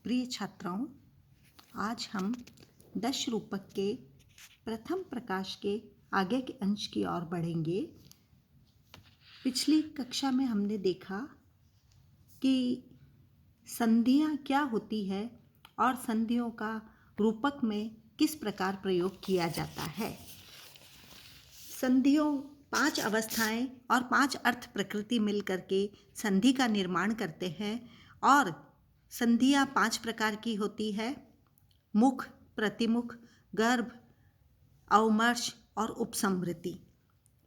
प्रिय छात्राओं, आज हम दश रूपक के प्रथम प्रकाश के आगे के अंश की ओर बढ़ेंगे। पिछली कक्षा में हमने देखा कि संधियाँ क्या होती है और संधियों का रूपक में किस प्रकार प्रयोग किया जाता है। संधियों 5 अवस्थाएं और 5 अर्थ प्रकृति मिलकर के संधि का निर्माण करते हैं और संधियाँ 5 प्रकार की होती है: मुख, प्रतिमुख, गर्भ, अवमर्श और उपसंहृति।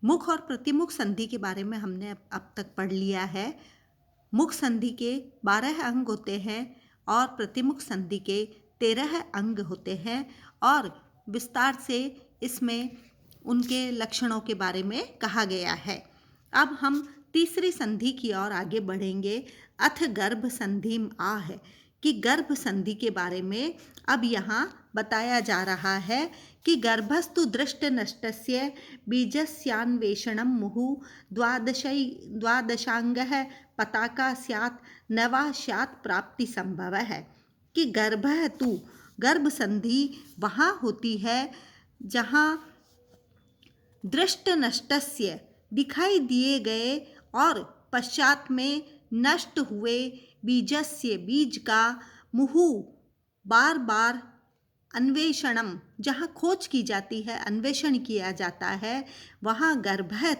मुख और प्रतिमुख संधि के बारे में हमने अब तक पढ़ लिया है। मुख संधि के 12 अंग होते हैं और प्रतिमुख संधि के 13 अंग होते हैं और विस्तार से इसमें उनके लक्षणों के बारे में कहा गया है। अब हम तीसरी संधि की ओर आगे बढ़ेंगे। अथ गर्भ संधि आह कि गर्भ संधि के बारे में अब यहाँ बताया जा रहा है कि गर्भस्तु दृष्ट नष्टस्य बीजस्यान्वेषणं मुहुः द्वादशांगः पताका स्यात् नवा स्यात् प्राप्ति संभव है। कि गर्भः तु गर्भ संधि वहाँ होती है जहाँ दृष्ट नष्टस्य दिखाई दिए गए और पश्चात में नष्ट हुए बीजस्य बीज का मुहुः बार बार अन्वेषणम जहाँ खोज की जाती है, अन्वेषण किया जाता है, वहाँ गर्भः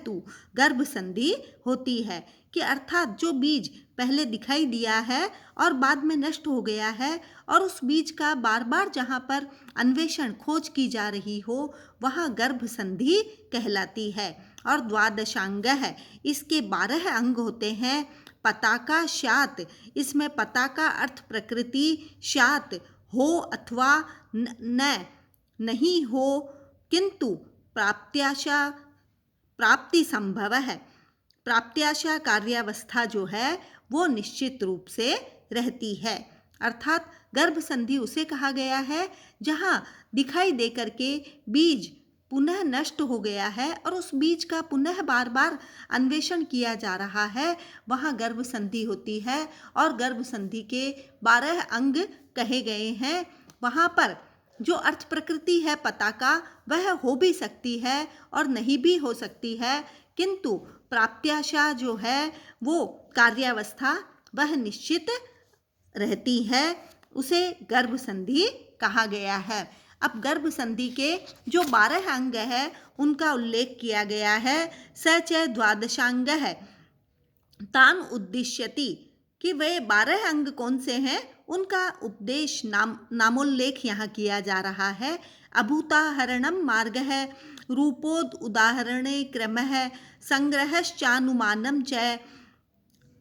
गर्भ संधि होती है। कि अर्थात जो बीज पहले दिखाई दिया है और बाद में नष्ट हो गया है और उस बीज का बार बार जहाँ पर अन्वेषण खोज की जा रही हो वहाँ गर्भ संधि कहलाती है। और द्वादशांग है, इसके 12 अंग होते हैं। पताका स्यात्, इसमें पताका अर्थ प्रकृति, स्यात् हो अथवा न नहीं हो, किंतु प्राप्त्याशा प्राप्ति संभव है। प्राप्त्याशा कार्यावस्था जो है वो निश्चित रूप से रहती है। अर्थात गर्भ संधि उसे कहा गया है जहाँ दिखाई दे करके बीज पुनः नष्ट हो गया है और उस बीज का पुनः बार बार अन्वेषण किया जा रहा है, वहाँ गर्भ संधि होती है। और गर्भ संधि के 12 अंग कहे गए हैं। वहाँ पर जो अर्थ प्रकृति है पताका, वह हो भी सकती है और नहीं भी हो सकती है, किंतु प्राप्त्याशा जो है वो कार्यावस्था वह निश्चित रहती है, उसे गर्भ संधि कहा गया है। अब गर्भ संधि के जो 12 अंग है उनका उल्लेख किया गया है। स च द्वादशांग है तान उद्दिश्यति, कि वे 12 अंग कौन से हैं उनका उपदेश नामोल्लेख यहाँ किया जा रहा है। अभूताहरणम मार्ग है, रूपोद उदाहरणे क्रम है, संग्रहश्चानुमानम च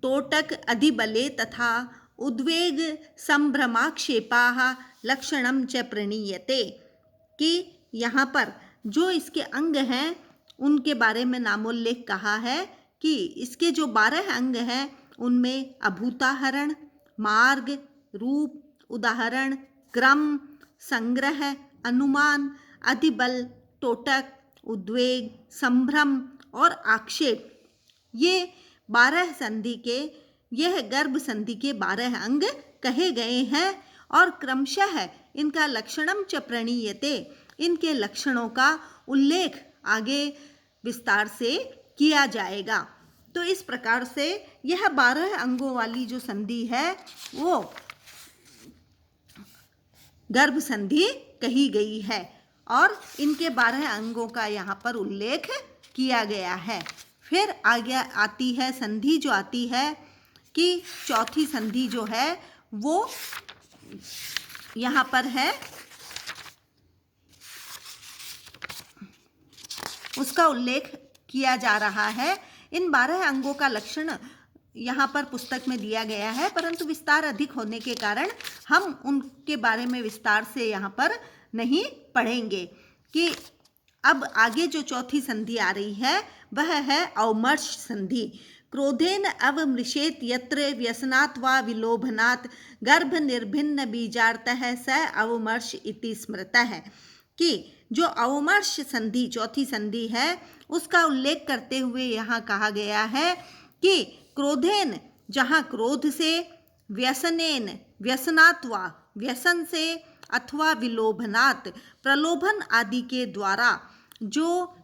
तोटक अधिबले तथा उद्वेग संभ्रमाक्षेपाः लक्षणम च प्रणीयते। कि यहाँ पर जो इसके अंग हैं उनके बारे में नामोल्लेख कहा है कि इसके जो 12 अंग हैं उनमें अभूताहरण, मार्ग, रूप, उदाहरण, क्रम, संग्रह, अनुमान, अधिबल, टोटक, उद्वेग, संभ्रम और आक्षेप, ये 12 संधि के यह गर्भ संधि के 12 अंग कहे गए हैं। और क्रमशः इनका लक्षणम च प्रणीयते, इनके लक्षणों का उल्लेख आगे विस्तार से किया जाएगा। तो इस प्रकार से यह 12 अंगों वाली जो संधि है वो गर्भ संधि कही गई है और इनके 12 अंगों का यहाँ पर उल्लेख किया गया है। फिर आगे आती है संधि जो आती है कि चौथी संधि जो है वो यहाँ पर है, उसका उल्लेख किया जा रहा है। इन 12 अंगों का लक्षण यहाँ पर पुस्तक में दिया गया है, परंतु विस्तार अधिक होने के कारण हम उनके बारे में विस्तार से यहाँ पर नहीं पढ़ेंगे। कि अब आगे जो चौथी संधि आ रही है वह है अवमर्श संधि। क्रोधेन अवमृशेत यत्र व्यसनात् वा विलोभनात् गर्भ निर्भिन्न बीजार्थः स अवमर्श इति स्मृतः। कि जो अवमर्श संधि चौथी संधि है उसका उल्लेख करते हुए यहाँ कहा गया है कि क्रोधेन, जहाँ क्रोध से, व्यसनेन व्यसनात् वा व्यसन से अथवा विलोभनात् प्रलोभन आदि के द्वारा जो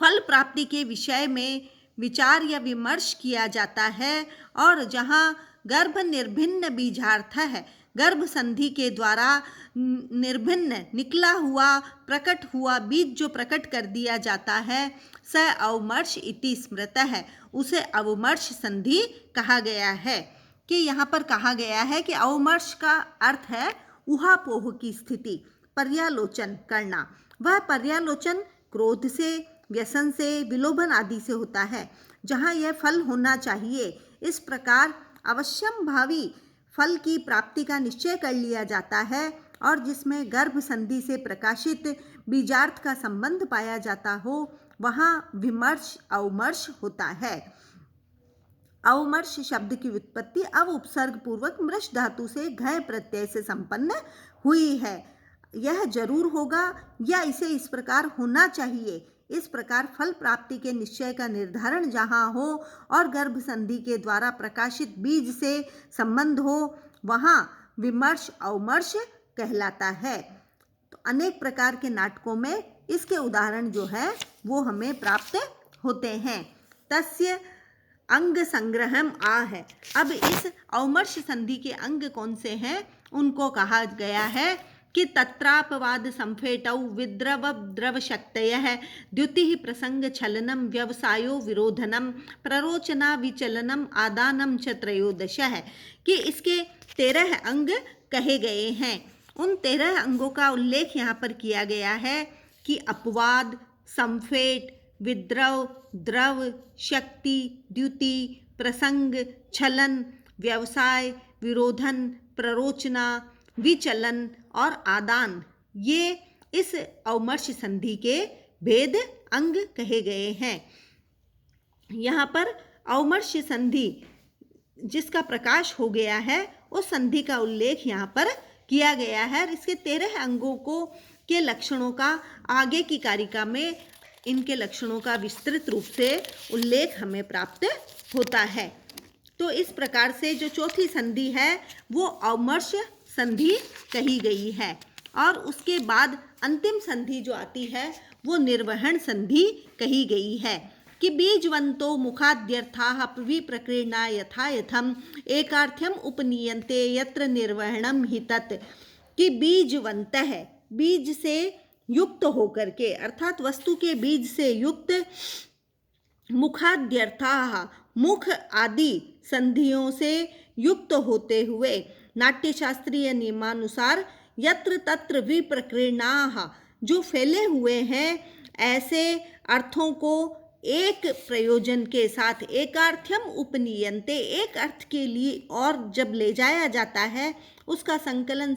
फल प्राप्ति के विषय में विचार या विमर्श किया जाता है और जहाँ गर्भ निर्भिन्न बीजार्थ है, गर्भ संधि के द्वारा निर्भिन्न निकला हुआ प्रकट हुआ बीज जो प्रकट कर दिया जाता है, स अवमर्श इति स्मृत है, उसे अवमर्श संधि कहा गया है। कि यहाँ पर कहा गया है कि अवमर्श का अर्थ है ऊहापोह की स्थिति, पर्यालोचन करना। वह पर्यालोचन क्रोध से, व्यसन से, विलोभन आदि से होता है, जहाँ यह फल होना चाहिए। इस प्रकार अवश्यम भावी फल की प्राप्ति का निश्चय कर लिया जाता है और जिसमें गर्भ संधि से प्रकाशित बीजार्थ का संबंध पाया जाता हो, वहाँ विमर्श अवमर्श होता है। अवमर्श शब्द की उत्पत्ति अव उपसर्ग पूर्वक मृष धातु से घय प्रत्यय से संपन्न हुई है। यह जरूर होगा या इसे इस प्रकार होना चाहिए। इस प्रकार फल प्राप्ति के निश्चय का निर्धारण जहाँ हो और गर्भ संधि के द्वारा प्रकाशित बीज से संबंध हो, वहाँ विमर्श अवमर्श कहलाता है। तो अनेक प्रकार के नाटकों में इसके उदाहरण जो है वो हमें प्राप्त होते हैं। तस्य अंग संग्रहम आ है। अब इस अवमर्श संधि के अंग कौन से हैं, उनको कहा गया है कि तत्रापवाद संफेटौ विद्रव द्रव शक्तयः द्युतिः प्रसंग छलनम व्यवसायो विरोधनम प्ररोचना विचलनम आदानम च त्रयोदश है। कि इसके 13 अंग कहे गए हैं। उन 13 अंगों का उल्लेख यहाँ पर किया गया है कि अपवाद, संफेट, विद्रव, द्रव, शक्ति, द्युति, प्रसंग, छलन, व्यवसाय, विरोधन, प्ररोचना, विचलन और आदान, ये इस अवमर्श संधि के भेद अंग कहे गए हैं। यहाँ पर अवमर्श संधि जिसका प्रकाश हो गया है, उस संधि का उल्लेख यहाँ पर किया गया है। इसके 13 अंगों को के लक्षणों का आगे की कारिका में इनके लक्षणों का विस्तृत रूप से उल्लेख हमें प्राप्त होता है। तो इस प्रकार से जो चौथी संधि है वो अवमर्श संधि कही गई है और उसके बाद अंतिम संधि जो आती है वो निर्वहन संधि कही गई है। कि बीजवंतो मुखाद्यर्थाः विप्रकीर्णा यथा यथम एकार्थ्यम उपनीयन्ते यत्र निर्वहणम हि तत्। कि बीजवंत है, बीज से युक्त होकर के, अर्थात वस्तु के बीज से युक्त, मुखाद्यर्थाः मुख आदि संधियों से युक्त होते हुए, नाट्यशास्त्रीय नियमानुसार यत्र तत्र विप्रकीर्णाः जो फैले हुए हैं, ऐसे अर्थों को एक प्रयोजन के साथ एकार्थ्यम उपनीयन्ते, एक अर्थ के लिए और जब ले जाया जाता है उसका संकलन